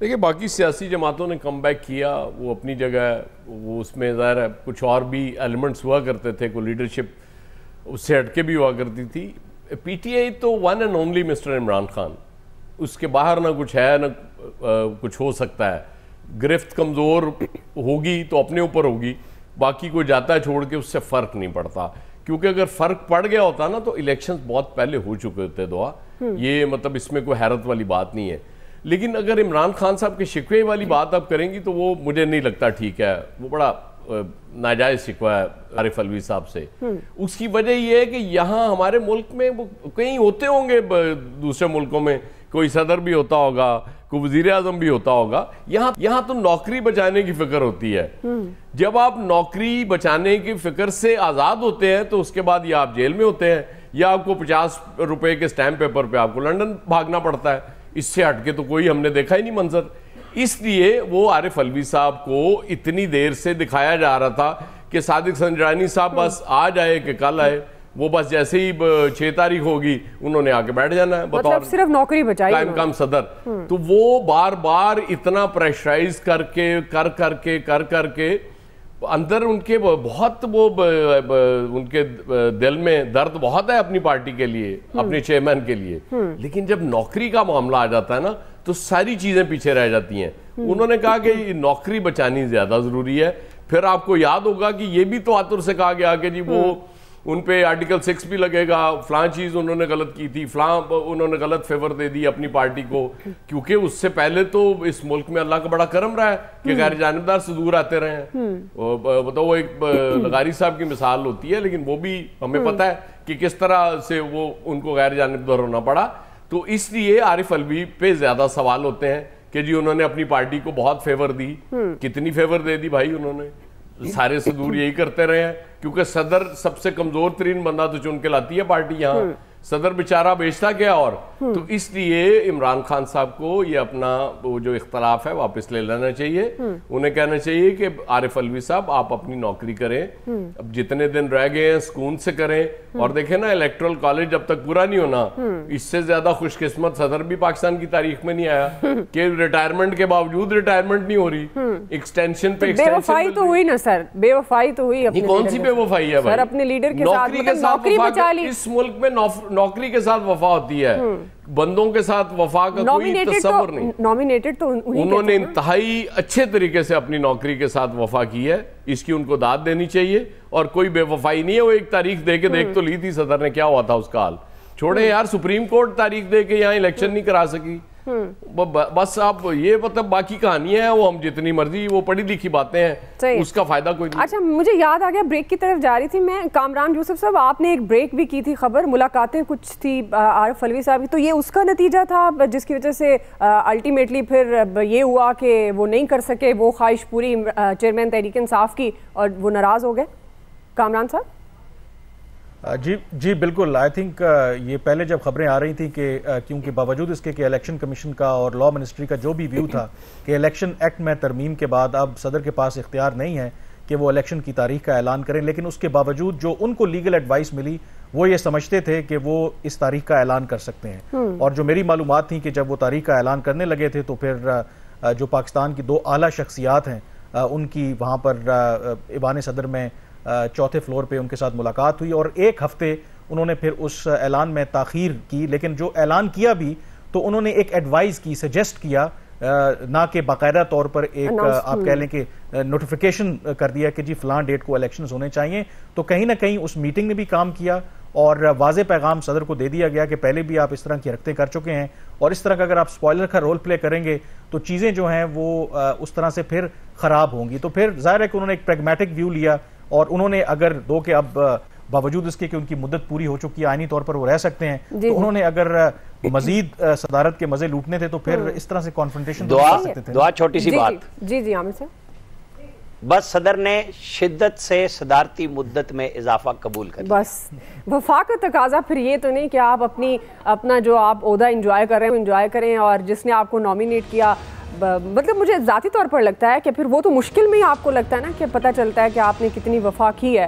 دیکھیے باقی سیاسی جماعتوں نے کم بیک کیا، وہ اپنی جگہ، وہ اس میں ظاہر ہے کچھ اور بھی ایلیمنٹس ہوا کرتے تھے، کوئی لیڈرشپ اس سے ہٹ کے بھی ہوا کرتی تھی. پی ٹی آئی تو one and only mister Imran Khan, اس کے باہر نہ کچھ ہے نہ کچھ ہو سکتا ہے. گرفت کمزور ہوگی تو اپنے اوپر ہوگی، باقی کوئی جاتا ہے چھوڑ کے اس سے فرق نہیں پڑتا. کیونکہ اگر فرق پڑ گیا ہوتا نا تو الیکشنز بہت پہلے ہو چکے ہوتے. دعا یہ مطلب اس میں کوئی حیرت والی بات نہیں ہے. لیکن اگر عمران خان صاحب کے شکوے والی بات آپ کریں گی تو وہ مجھے نہیں لگتا ٹھیک ہے. وہ بڑا ناجائز شکوہ ہے عارف علوی صاحب سے. اس کی وجہ یہ ہے کہ یہاں ہمارے ملک میں وہ کہیں ہوتے ہوں گے، دوسرے ملکوں میں کوئی صدر بھی ہوتا ہوگا، کوئی وزیر اعظم بھی ہوتا ہوگا. یہاں تو نوکری بچانے کی فکر ہوتی ہے. جب آپ نوکری بچانے کی فکر سے آزاد ہوتے ہیں تو اس کے بعد یا آپ جیل میں ہوتے ہیں یا آپ کو 50 روپے کے سٹیمپ پیپر پہ آپ کو لنڈن بھاگنا پڑتا ہے. اس سے ہٹ کے تو کوئی ہم نے دیکھا ہی نہیں منظر. اس لیے وہ عارف علوی صاحب کو اتنی دیر سے دکھایا جا رہا تھا کہ صادق سنجرانی صاحب بس آج آئے کہ کل آئے، وہ بس جیسے ہی 6 تاریخ ہوگی انہوں نے آ کے بیٹھ جانا ہے مطلب صرف نوکری بچائی قائم کام صدر. تو وہ بار بار اتنا پریشرائز کر کے اندر ان کے بہت وہ ان کے دل میں درد بہت ہے اپنی پارٹی کے لیے، اپنے چیئرمین کے لیے. لیکن جب نوکری کا معاملہ آ جاتا ہے نا تو ساری چیزیں پیچھے رہ جاتی ہیں. انہوں نے کہا کہ نوکری بچانی زیادہ ضروری ہے. پھر آپ کو یاد ہوگا کہ یہ بھی تو آتر سے کہا گیا کہ جی وہ ان پہ آرٹیکل 6 بھی لگے گا، فلاں چیز انہوں نے غلط کی تھی، فلاں انہوں نے غلط فیور دے دی اپنی پارٹی کو. کیونکہ اس سے پہلے تو اس ملک میں اللہ کا بڑا کرم رہا ہے کہ غیر جانبدار سے دور آتے رہے ہیں. وہ ایک لغاری صاحب کی مثال ہوتی ہے، لیکن وہ بھی ہمیں پتہ ہے کہ کس طرح سے وہ ان کو غیر جانبدار ہونا پڑا. تو اس لیے عارف علوی پہ زیادہ سوال ہوتے ہیں کہ جی انہوں نے اپنی پارٹی کو بہت فیور دی. کتنی فیور دے دی بھائی انہوں نے؟ سارے سے دور یہی کرتے رہے ہیں کیونکہ صدر سب سے کمزور ترین بندہ تو چن کے لاتی ہے پارٹی یہاں. صدر بیچارہ بیچتا کیا. اور تو اس لیے عمران خان صاحب کو یہ اپنا وہ جو اختلاف ہے واپس لے لینا چاہیے. انہیں کہنا چاہیے کہ عارف علوی صاحب آپ اپنی نوکری کریں، اب جتنے دن رہ گئے ہیں سکون سے کریں. اور دیکھیں نا الیکٹرل کالج جب تک پورا نہیں ہونا، اس سے زیادہ خوش قسمت صدر بھی پاکستان کی تاریخ میں نہیں آیا کہ ریٹائرمنٹ کے باوجود ریٹائرمنٹ نہیں ہو رہی. ایکسٹینشن پہ بے وفائی تو ہوئی نا سر، بے وفائی تو ہوئی. کون سی بے وفائی ہے سر؟ اپنے لیڈر کے ساتھ نوکری بچا لی. اس ملک میں نوکری کے ساتھ وفا ہوتی ہے، بندوں کے ساتھ وفا کا کوئی تصور نہیں. نامینیٹڈ تو انہوں نے انتہائی اچھے طریقے سے اپنی نوکری کے ساتھ وفا کی ہے، اس کی ان کو داد دینی چاہیے. اور کوئی بے وفائی نہیں ہے. وہ ایک تاریخ دے کے دیکھ تو لی تھی صدر نے، کیا ہوا تھا اس کا حال. چھوڑے یار، سپریم کورٹ تاریخ دے کے یہاں الیکشن نہیں کرا سکی. بس آپ یہ مطلب باقی کہانیاں ہیں، وہ ہم جتنی مرضی وہ پڑھی لکھی باتیں ہیں، اس کا فائدہ کوئی نہیں. اچھا مجھے یاد آ گیا، بریک کی طرف جا رہی تھی میں. کامران یوسف صاحب آپ نے ایک بریک بھی کی تھی، خبر ملاقاتیں کچھ تھی عارف علوی صاحب کی، تو یہ اس کا نتیجہ تھا جس کی وجہ سے الٹیمیٹلی پھر یہ ہوا کہ وہ نہیں کر سکے وہ خواہش پوری چیئرمین تحریک انصاف کی اور وہ ناراض ہو گئے؟ کامران صاحب جی بالکل. آئی تھنک یہ پہلے جب خبریں آ رہی تھیں کہ کیونکہ باوجود اس کے کہ الیکشن کمیشن کا اور لا منسٹری کا جو بھی ویو تھا کہ الیکشن ایکٹ میں ترمیم کے بعد اب صدر کے پاس اختیار نہیں ہے کہ وہ الیکشن کی تاریخ کا اعلان کریں، لیکن اس کے باوجود جو ان کو لیگل ایڈوائس ملی وہ یہ سمجھتے تھے کہ وہ اس تاریخ کا اعلان کر سکتے ہیں. اور جو میری معلومات تھیں کہ جب وہ تاریخ کا اعلان کرنے لگے تھے تو پھر جو پاکستان کی 2 اعلیٰ شخصیات ہیں ان کی وہاں پر ایوان صدر میں 4تھے فلور پہ ان کے ساتھ ملاقات ہوئی، اور 1 ہفتے انہوں نے پھر اس اعلان میں تاخیر کی. لیکن جو اعلان کیا بھی تو انہوں نے ایک ایڈوائز کی، سجیسٹ کیا، نہ کہ باقاعدہ طور پر ایک آپ کہہ لیں کہ نوٹیفیکیشن کر دیا کہ جی فلاں ڈیٹ کو الیکشنز ہونے چاہیے. تو کہیں نہ کہیں اس میٹنگ نے بھی کام کیا اور واضح پیغام صدر کو دے دیا گیا کہ پہلے بھی آپ اس طرح کی حرکتیں کر چکے ہیں، اور اس طرح کا اگر آپ سپوائلر کا رول پلے کریں گے تو چیزیں جو ہیں وہ اس طرح سے پھر خراب ہوں گی. تو پھر ظاہر ہے کہ انہوں نے ایک پریگمیٹک ویو لیا، اور انہوں نے اگر دو کہ اب باوجود اس کے کہ ان کی مدت پوری ہو چکی ہے، آئینی طور پر وہ رہ سکتے ہیں، تو انہوں نے اگر مزید صدارت کے مزے لوٹنے تھے تو پھر اس طرح سے کانفرنٹیشن کر سکتے تھے. دعا چھوٹی سی بات. جی عامر صاحب. بس صدر نے شدت سے صدارتی مدت میں اضافہ قبول کر لیا. بس وفا کا تقاضا پھر یہ تو نہیں کہ آپ اپنا جو آپ عہدہ انجوائے کر رہے ہیں انجوائے کریں، اور جس نے آپ کو نامینیٹ کیا، مطلب مجھے ذاتی طور پر لگتا ہے کہ پھر وہ تو مشکل میں ہی آپ کو لگتا ہے نا کہ پتہ چلتا ہے کہ آپ نے کتنی وفا کی ہے.